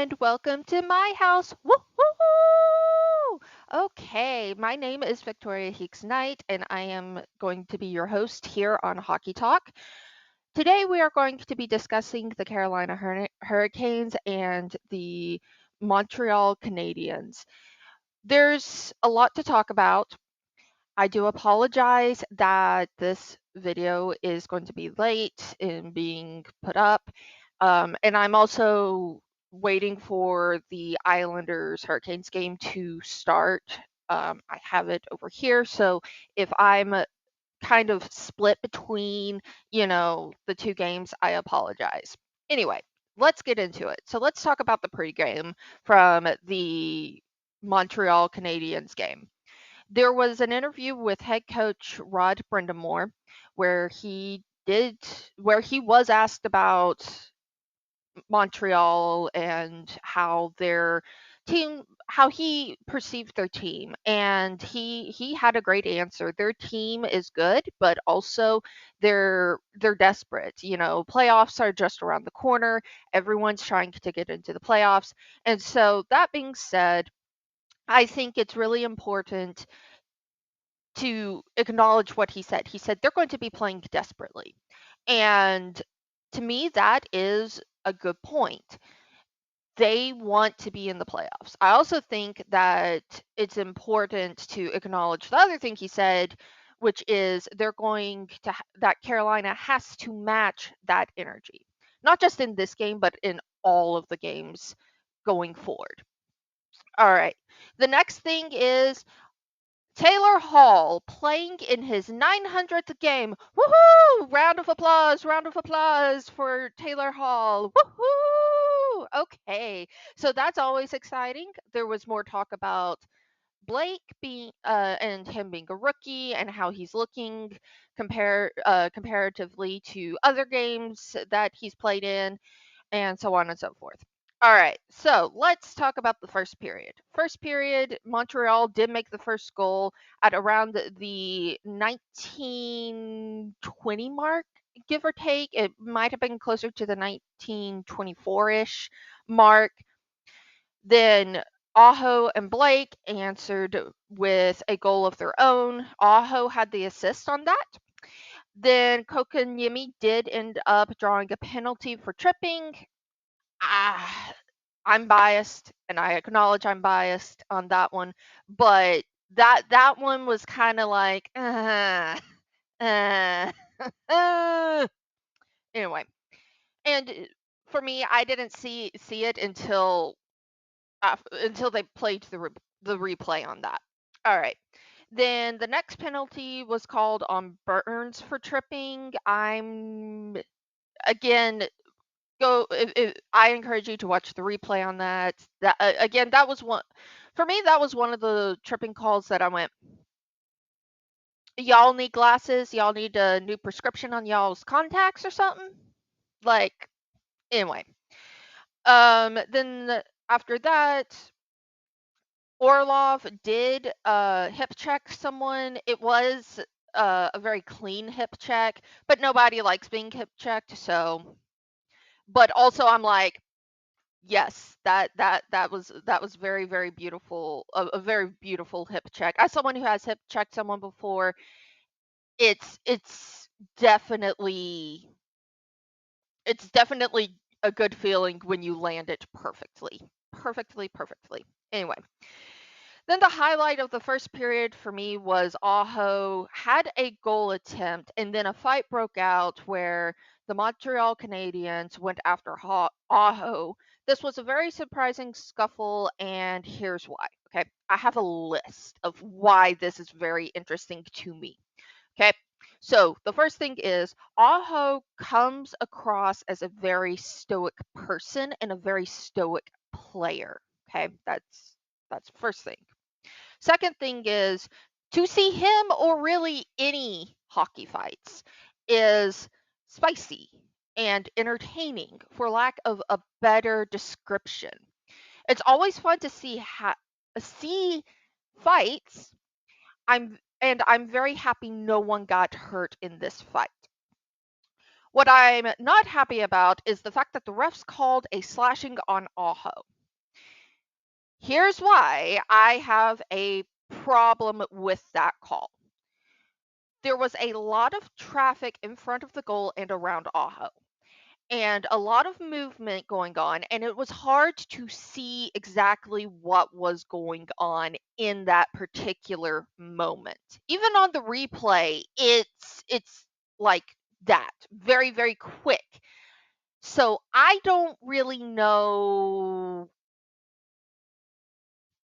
and welcome to my house. Woo-hoo-hoo! Okay, my name is Victoria Heeks Knight, and I am going to be your host here on Hockey Talk. Today, we are going to be discussing the Carolina Hurricanes and the Montreal Canadiens. There's a lot to talk about. I do apologize that this video is going to be late in being put up. And I'm also waiting for the Islanders Hurricanes game to start. I have it over here. So if I'm kind of split between, the two games, I apologize. Anyway, let's get into it. So let's talk about the pregame from the Montreal Canadiens game. There was an interview with head coach Rod Brindamore where where he was asked about Montreal and how he perceived their team, and he had a great answer. Their team is good, but also they're desperate. Playoffs are just around the corner. Everyone's trying to get into the playoffs. And so that being said, I think it's really important to acknowledge what he said. He said they're going to be playing desperately. And to me, that is a good point. They want to be in the playoffs. I also think that it's important to acknowledge the other thing he said, which is that Carolina has to match that energy, not just in this game, but in all of the games going forward. All right. The next thing is Taylor Hall playing in his 900th game. Woohoo! Round of applause for Taylor Hall. Woohoo! Okay, so that's always exciting. There was more talk about Blake being and him being a rookie and how he's looking comparatively to other games that he's played in, and so on and so forth. All right, so let's talk about the first period. First period, Montreal did make the first goal at around the 1920 mark, give or take. It might have been closer to the 1924 ish mark. Then Aho and Blake answered with a goal of their own. Aho had the assist on that. Then Kokanyemi did end up drawing a penalty for tripping. Ah, I'm biased, and I acknowledge I'm biased on that one, but that one was kind of like, uh, uh. Anyway, and for me, I didn't see it until they played the replay on that. All right. Then the next penalty was called on Burns for tripping. I'm again if I encourage you to watch the replay on that. That again, that was one for me. That was one of the tripping calls that I went. Y'all need glasses. Y'all need a new prescription on y'all's contacts or something. Like anyway. Then after that, Orlov did hip check someone. It was a very clean hip check, but nobody likes being hip checked. So, but also I'm like, yes, that was very very beautiful, a very beautiful hip check. As someone who has hip checked someone before, it's definitely it's definitely a good feeling when you land it perfectly, perfectly. Anyway, then the highlight of the first period for me was Aho had a goal attempt, and then a fight broke out where the Montreal Canadiens went after Aho. This was a very surprising scuffle, and here's why. Okay, I have a list of why this is very interesting to me. Okay, so the first thing is Aho comes across as a very stoic person and a very stoic player. Okay, that's first thing. Second thing is to see him or really any hockey fights is spicy and entertaining, for lack of a better description. It's always fun to see fights. I'm very happy no one got hurt in this fight. What I'm not happy about is the fact that the refs called a slashing on Aho. Here's why I have a problem with that call. There was a lot of traffic in front of the goal and around Aho, and a lot of movement going on, and it was hard to see exactly what was going on in that particular moment. Even on the replay, it's like that, very, very quick. So I don't really know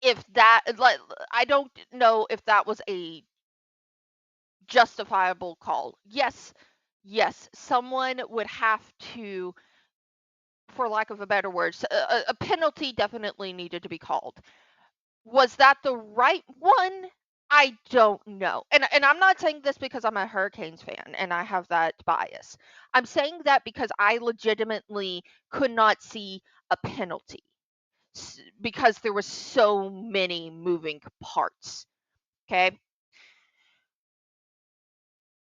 if that like I don't know if that was a justifiable call. Yes, yes, someone would have to, for lack of a better word, a penalty definitely needed to be called. Was that the right one? I don't know. And I'm not saying this because I'm a Hurricanes fan and I have that bias. I'm saying that because I legitimately could not see a penalty because there was so many moving parts. Okay?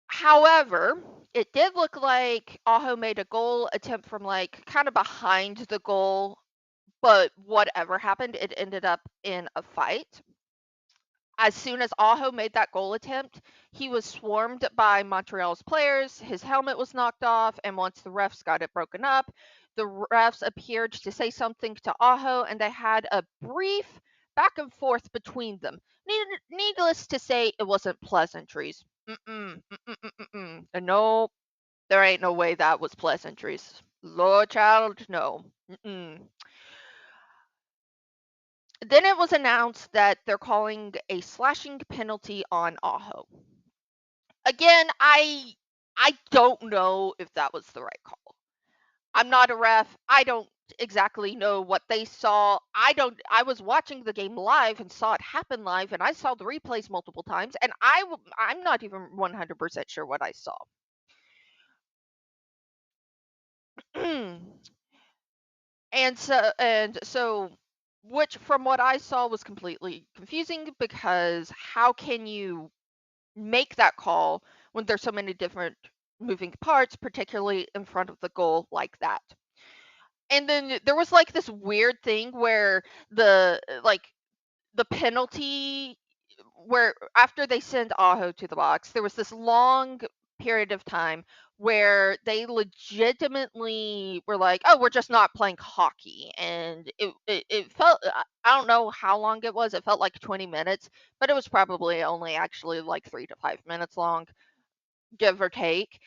However, it did look like Aho made a goal attempt from like kind of behind the goal, but whatever happened, it ended up in a fight. As soon as Aho made that goal attempt, he was swarmed by Montreal's players. His helmet was knocked off, and once the refs got it broken up, the refs appeared to say something to Aho, and they had a brief back and forth between them. Needless to say, it wasn't pleasantries. Mm-mm, mm-mm, mm-mm. And no, there ain't no way that was pleasantries. Lord child, no. Mm-mm. Then it was announced that they're calling a slashing penalty on Aho. Again, I don't know if that was the right call. I'm not a ref. I don't exactly know what they saw. I was watching the game live and saw it happen live, and I saw the replays multiple times, and I'm not even 100% sure what I saw. And so which from what I saw was completely confusing because how can you make that call when there's so many different moving parts, particularly in front of the goal like that? And then there was like this weird thing where the penalty where after they send Aho to the box, there was this long period of time where they legitimately were like, "Oh, we're just not playing hockey," and it felt I don't know how long it was. It felt like 20 minutes, but it was probably only actually like 3 to 5 minutes long, give or take.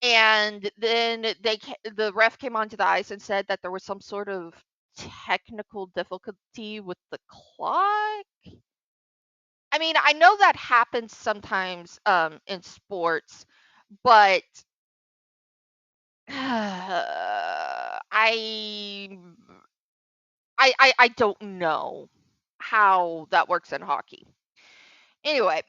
And then the ref came onto the ice and said that there was some sort of technical difficulty with the clock. I mean, I know that happens sometimes in sports, but I don't know how that works in hockey. Anyway,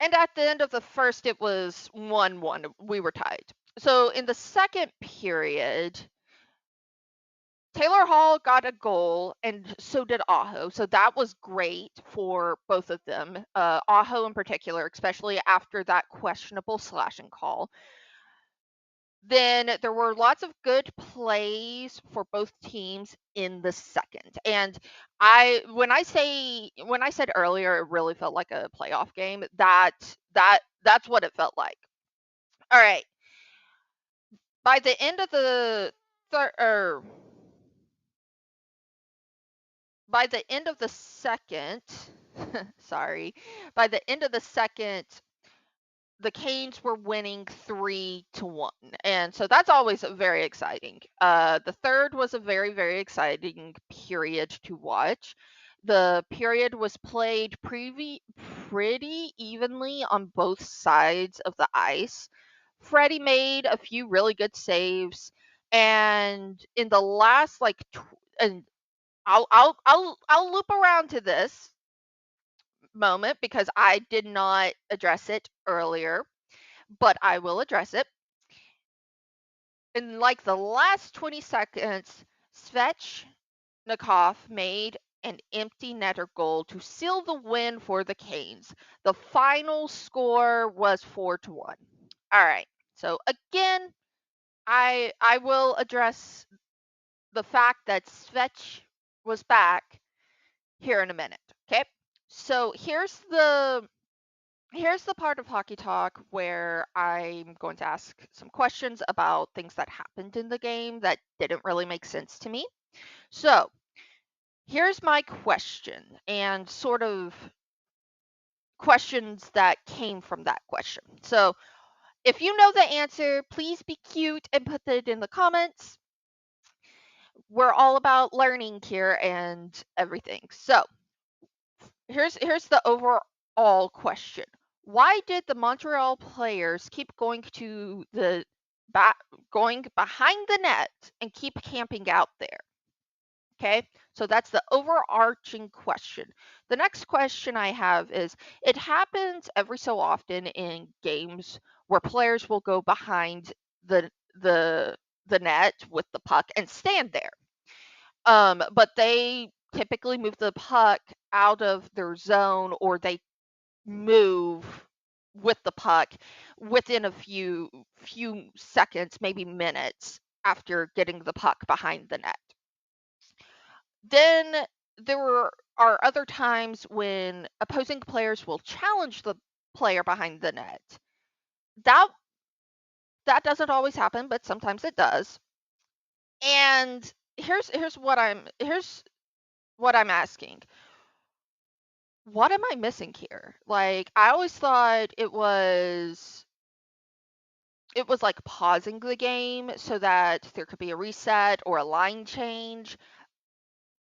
and at the end of the first, it was 1-1. We were tied. So in the second period, Taylor Hall got a goal, and so did Aho. So that was great for both of them. Aho in particular, especially after that questionable slashing call. Then there were lots of good plays for both teams in the second. And when I said earlier it really felt like a playoff game, that's what it felt like. All right. By the end of the third or by the end of the second, sorry, by the end of the second, the Canes were winning 3-1. And so that's always very exciting. The third was a very, very exciting period to watch. The period was played pretty evenly on both sides of the ice. Freddie made a few really good saves. And in the last and I'll loop around to this moment because I did not address it earlier, but I will address it. In like the last 20 seconds, Svechnikov made an empty netter goal to seal the win for the Canes. The final score was 4-1. All right. So again, I will address the fact that Svetch was back here in a minute. Okay. So here's the part of Hockey Talk where I'm going to ask some questions about things that happened in the game that didn't really make sense to me. So here's my question and sort of questions that came from that question. So if you know the answer, please be cute and put it in the comments. We're all about learning here and everything. So here's the overall question. Why did the Montreal players keep going to the back going behind the net and keep camping out there? Okay, so that's the overarching question. The next question I have is, it happens every so often in games where players will go behind the the the net with the puck and stand there. But they typically move the puck out of their zone, or they move with the puck within a few seconds, maybe minutes after getting the puck behind the net. Then are other times when opposing players will challenge the player behind the net. That that doesn't always happen, but sometimes it does. And here's what I'm asking. What am I missing here? Like, I always thought it was like pausing the game so that there could be a reset or a line change.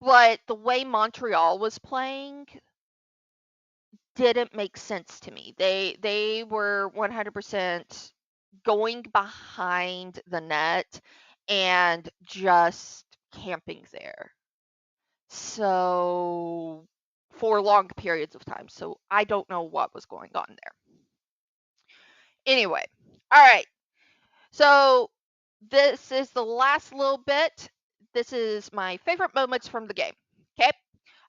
But the way Montreal was playing didn't make sense to me. They were 100% going behind the net and just camping there. So for long periods of time. So I don't know what was going on there. Anyway, all right. So this is the last little bit. This is my favorite moments from the game. Okay.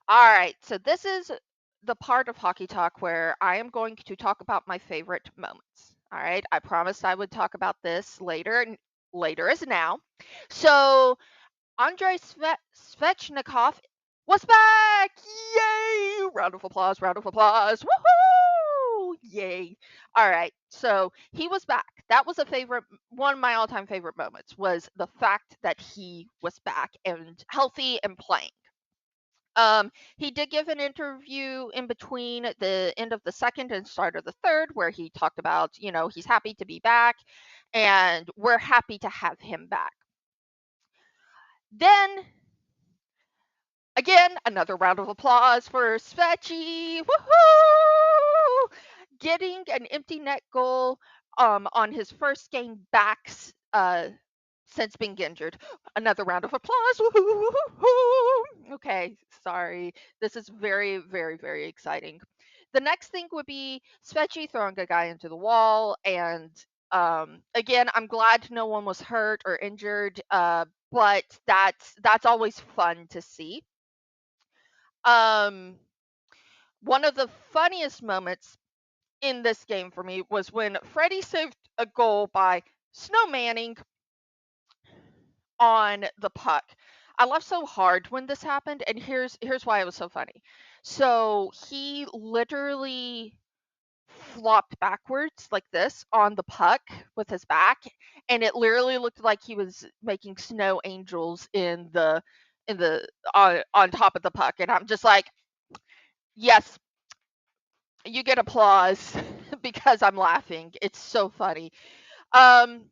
All right. So this is the part of Hockey Talk where I am going to talk about my favorite moments. All right. I promised I would talk about this later, and later is now. So Andrei Svechnikov was back! Yay! Round of applause, round of applause. Woohoo! Yay. All right. So he was back. That was one of my all time favorite moments was the fact that he was back and healthy and playing. He did give an interview in between the end of the second and start of the third where he talked about, he's happy to be back and we're happy to have him back. Then again, another round of applause for Svechie. Woohoo! Getting an empty net goal on his first game back since being injured. Another round of applause. Woohoo! Okay, sorry. This is very, very, very exciting. The next thing would be Svechie throwing a guy into the wall. And again, I'm glad no one was hurt or injured, but that's always fun to see. Um, One of the funniest moments in this game for me was when Freddie saved a goal by snowmanning on the puck. I laughed so hard when this happened, and here's why it was so funny. So he literally flopped backwards like this on the puck with his back, and it literally looked like he was making snow angels in the on top of the puck, and I'm just like, yes, you get applause because I'm laughing. It's so funny. Um,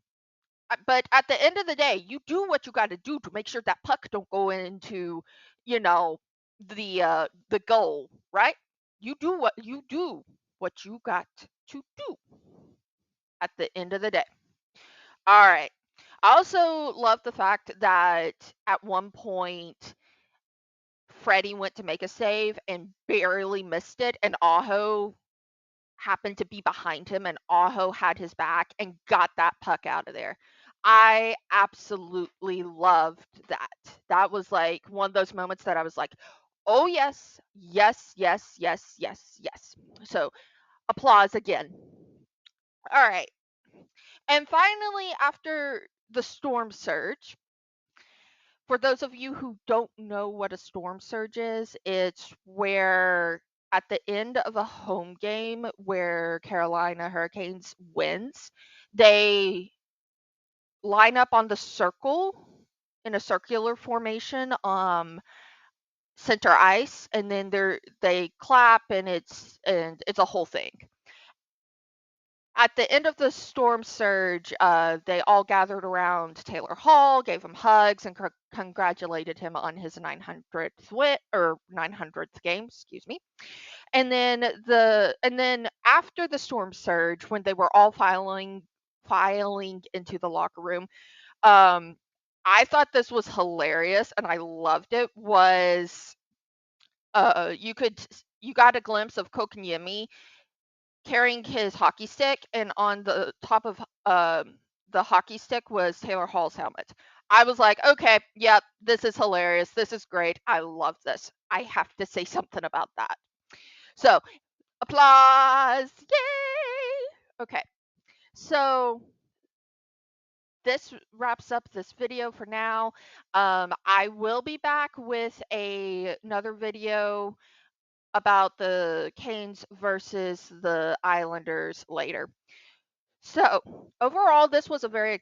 but at the end of the day, you do what you got to do to make sure that puck don't go into, you know, the goal, right? You do what you got to do at the end of the day. All right. I also love the fact that at one point Freddie went to make a save and barely missed it, and Aho happened to be behind him and Aho had his back and got that puck out of there. I absolutely loved that. That was like one of those moments that I was like, "Oh yes, yes, yes, yes, yes, yes." So, applause again. All right. And finally after the storm surge, For those of you who don't know what a storm surge is, it's where at the end of a home game where Carolina Hurricanes wins, they line up on the circle in a circular formation, center ice, and then they clap, and it's a whole thing. At the end of the storm surge, they all gathered around Taylor Hall, gave him hugs, and congratulated him on his 900th win or 900th game, excuse me. And then after the storm surge, when they were all filing into the locker room, um, I thought this was hilarious, and I loved it. Was you got a glimpse of Kokanyemi carrying his hockey stick, and on the top of the hockey stick was Taylor Hall's helmet. I was like, okay, yep, this is hilarious. This is great. I love this. I have to say something about that. So, applause. Yay! Okay. So, this wraps up this video for now. I will be back with another video about the Canes versus the Islanders later. So, overall, this was a very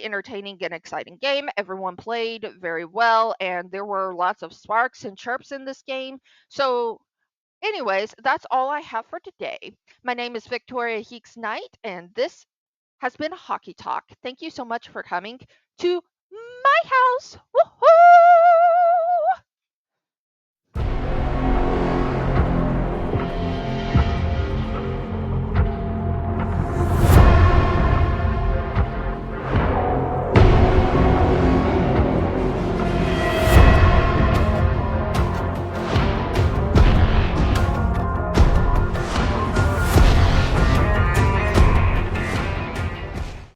entertaining and exciting game. Everyone played very well, and there were lots of sparks and chirps in this game. So, anyways, that's all I have for today. My name is Victoria Heeks Knight, and this has been Hockey Talk. Thank you so much for coming to my house. Woohoo!